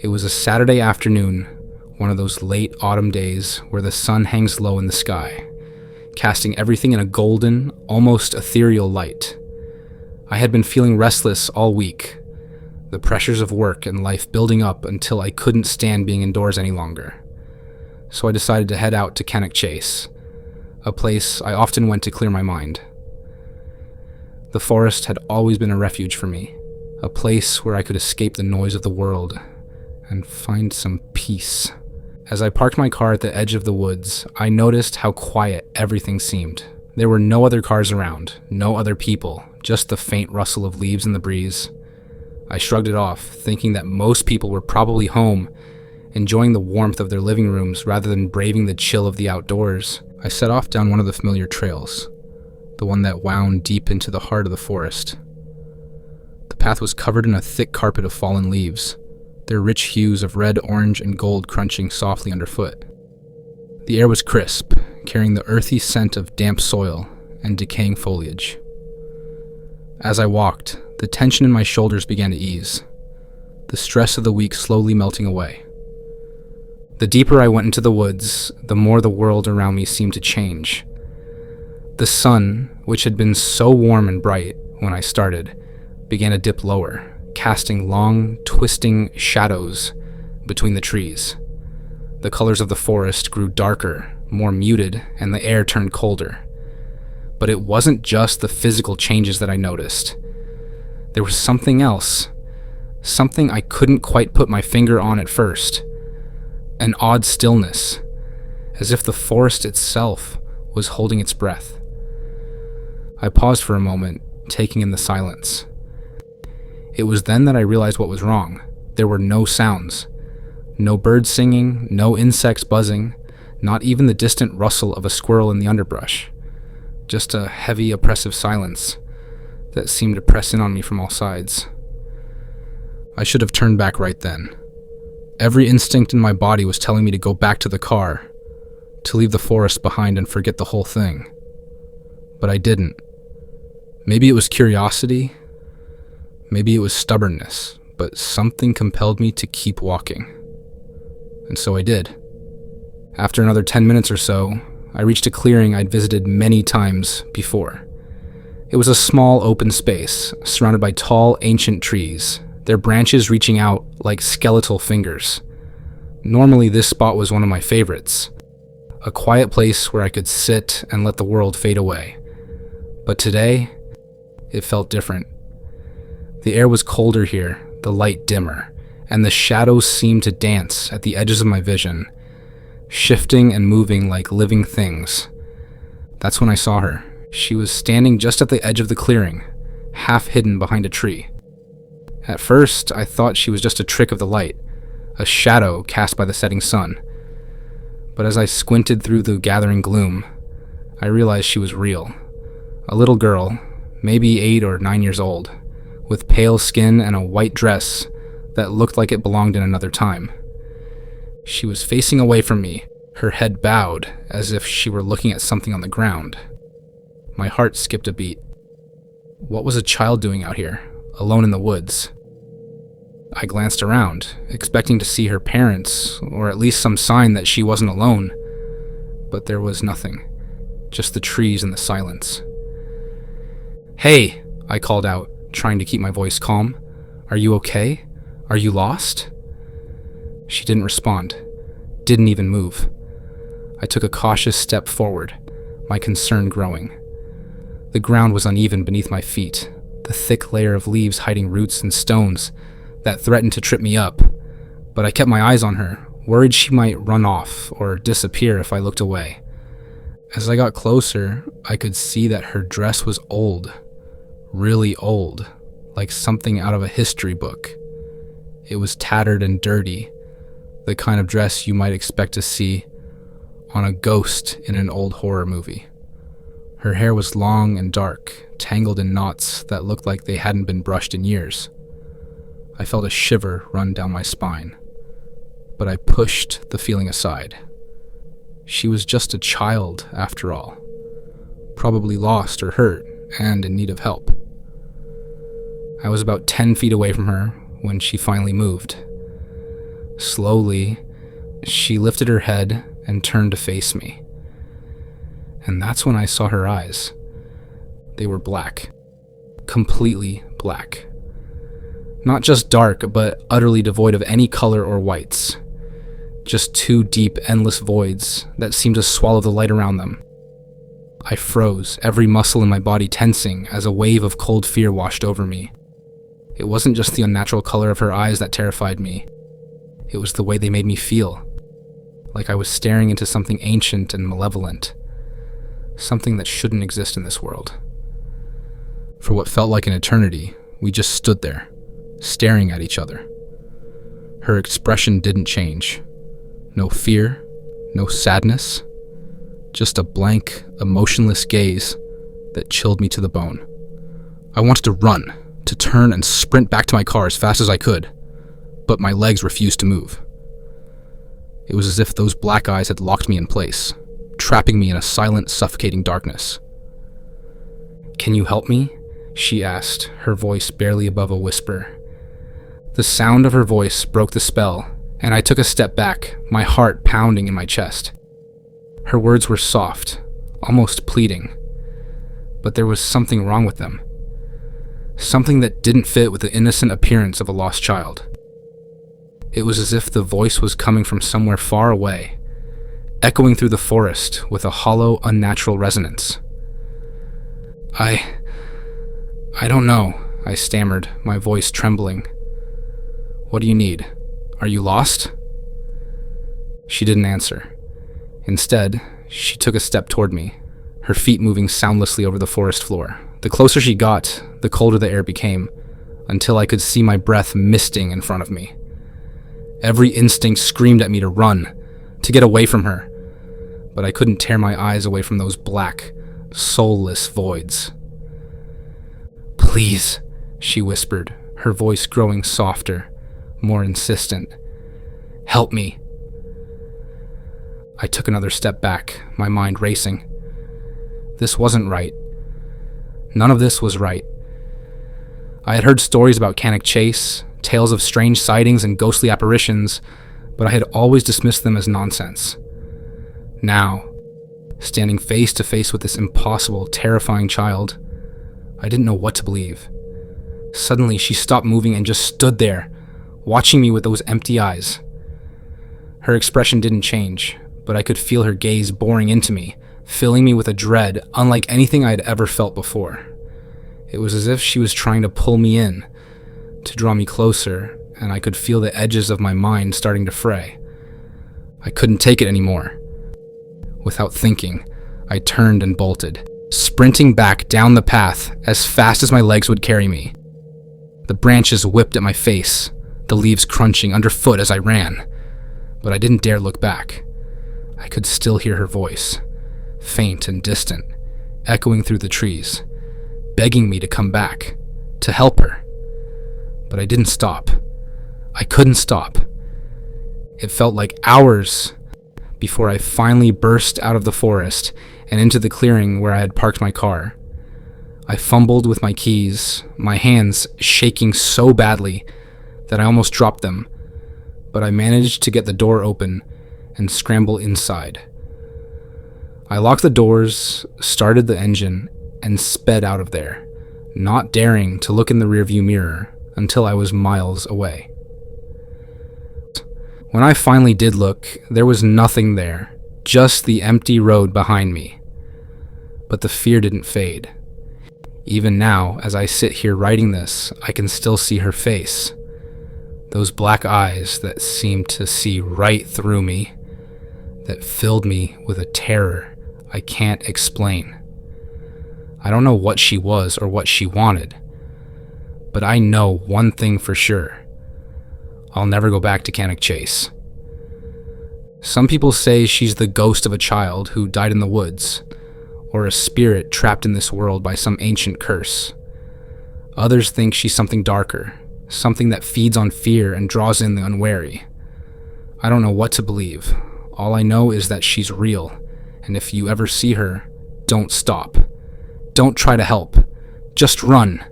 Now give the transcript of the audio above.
It was a Saturday afternoon, one of those late autumn days where the sun hangs low in the sky, casting everything in a golden, almost ethereal light. I had been feeling restless all week, the pressures of work and life building up until I couldn't stand being indoors any longer. So I decided to head out to Cannock Chase, a place I often went to clear my mind. The forest had always been a refuge for me, a place where I could escape the noise of the world and find some peace. As I parked my car at the edge of the woods, I noticed how quiet everything seemed. There were no other cars around, no other people, just the faint rustle of leaves in the breeze. I shrugged it off, thinking that most people were probably home, enjoying the warmth of their living rooms rather than braving the chill of the outdoors. I set off down one of the familiar trails, the one that wound deep into the heart of the forest. The path was covered in a thick carpet of fallen leaves, their rich hues of red, orange, and gold crunching softly underfoot. The air was crisp, carrying the earthy scent of damp soil and decaying foliage. As I walked, the tension in my shoulders began to ease, the stress of the week slowly melting away. The deeper I went into the woods, the more the world around me seemed to change. The sun, which had been so warm and bright when I started, began to dip lower, casting long, twisting shadows between the trees. The colors of the forest grew darker, more muted, and the air turned colder. But it wasn't just the physical changes that I noticed. There was something else, something I couldn't quite put my finger on at first. An odd stillness, as if the forest itself was holding its breath. I paused for a moment, taking in the silence. It was then that I realized what was wrong. There were no sounds. No birds singing, no insects buzzing, not even the distant rustle of a squirrel in the underbrush. Just a heavy, oppressive silence that seemed to press in on me from all sides. I should have turned back right then. Every instinct in my body was telling me to go back to the car, to leave the forest behind and forget the whole thing. But I didn't. Maybe it was curiosity, maybe it was stubbornness, but something compelled me to keep walking. And so I did. After another 10 minutes or so, I reached a clearing I'd visited many times before. It was a small open space, surrounded by tall, ancient trees, their branches reaching out like skeletal fingers. Normally, this spot was one of my favorites, a quiet place where I could sit and let the world fade away. But today, it felt different. The air was colder here, the light dimmer, and the shadows seemed to dance at the edges of my vision, shifting and moving like living things. That's when I saw her. She was standing just at the edge of the clearing, half hidden behind a tree. At first, I thought she was just a trick of the light, a shadow cast by the setting sun. But as I squinted through the gathering gloom, I realized she was real. A little girl, maybe 8 or 9 years old, with pale skin and a white dress that looked like it belonged in another time. She was facing away from me, her head bowed, as if she were looking at something on the ground. My heart skipped a beat. What was a child doing out here, alone in the woods? I glanced around, expecting to see her parents, or at least some sign that she wasn't alone. But there was nothing, just the trees and the silence. "Hey," I called out, trying to keep my voice calm. "Are you okay? Are you lost?" She didn't respond, didn't even move. I took a cautious step forward, my concern growing. The ground was uneven beneath my feet, the thick layer of leaves hiding roots and stones that threatened to trip me up, but I kept my eyes on her, worried she might run off or disappear if I looked away. As I got closer, I could see that her dress was old, really old, like something out of a history book. It was tattered and dirty, the kind of dress you might expect to see on a ghost in an old horror movie. Her hair was long and dark, tangled in knots that looked like they hadn't been brushed in years. I felt a shiver run down my spine, but I pushed the feeling aside. She was just a child, after all, probably lost or hurt and in need of help. I was about 10 feet away from her when she finally moved. Slowly, she lifted her head and turned to face me. And that's when I saw her eyes. They were black. Completely black. Not just dark, but utterly devoid of any color or whites. Just two deep, endless voids that seemed to swallow the light around them. I froze, every muscle in my body tensing as a wave of cold fear washed over me. It wasn't just the unnatural color of her eyes that terrified me. It was the way they made me feel. Like I was staring into something ancient and malevolent. Something that shouldn't exist in this world. For what felt like an eternity, we just stood there, staring at each other. Her expression didn't change. No fear, no sadness, just a blank, emotionless gaze that chilled me to the bone. I wanted to run, to turn and sprint back to my car as fast as I could, but my legs refused to move. It was as if those black eyes had locked me in place, trapping me in a silent, suffocating darkness. "Can you help me?" she asked, her voice barely above a whisper. The sound of her voice broke the spell, and I took a step back, my heart pounding in my chest. Her words were soft, almost pleading, but there was something wrong with them. Something that didn't fit with the innocent appearance of a lost child. It was as if the voice was coming from somewhere far away, echoing through the forest with a hollow, unnatural resonance. I don't know, I stammered, my voice trembling. "What do you need? Are you lost?" She didn't answer. Instead, she took a step toward me, her feet moving soundlessly over the forest floor. The closer she got, the colder the air became, until I could see my breath misting in front of me. Every instinct screamed at me to run, to get away from her, but I couldn't tear my eyes away from those black, soulless voids. "Please," she whispered, her voice growing softer, more insistent. "Help me." I took another step back, my mind racing. This wasn't right. None of this was right. I had heard stories about Cannock Chase, tales of strange sightings and ghostly apparitions, but I had always dismissed them as nonsense. Now, standing face to face with this impossible, terrifying child, I didn't know what to believe. Suddenly, she stopped moving and just stood there, watching me with those empty eyes. Her expression didn't change, but I could feel her gaze boring into me, filling me with a dread unlike anything I had ever felt before. It was as if she was trying to pull me in, to draw me closer, and I could feel the edges of my mind starting to fray. I couldn't take it anymore. Without thinking, I turned and bolted, sprinting back down the path as fast as my legs would carry me. The branches whipped at my face, the leaves crunching underfoot as I ran, but I didn't dare look back. I could still hear her voice, faint and distant, echoing through the trees, begging me to come back, to help her. But I didn't stop. I couldn't stop. It felt like hours before I finally burst out of the forest and into the clearing where I had parked my car. I fumbled with my keys, my hands shaking so badly that I almost dropped them, but I managed to get the door open and scramble inside. I locked the doors, started the engine, and sped out of there, not daring to look in the rearview mirror until I was miles away. When I finally did look, there was nothing there, just the empty road behind me. But the fear didn't fade. Even now, as I sit here writing this, I can still see her face. Those black eyes that seemed to see right through me, that filled me with a terror I can't explain. I don't know what she was or what she wanted, but I know one thing for sure. I'll never go back to Cannock Chase. Some people say she's the ghost of a child who died in the woods, or a spirit trapped in this world by some ancient curse. Others think she's something darker, something that feeds on fear and draws in the unwary. I don't know what to believe. All I know is that she's real, and if you ever see her, don't stop. Don't try to help. Just run.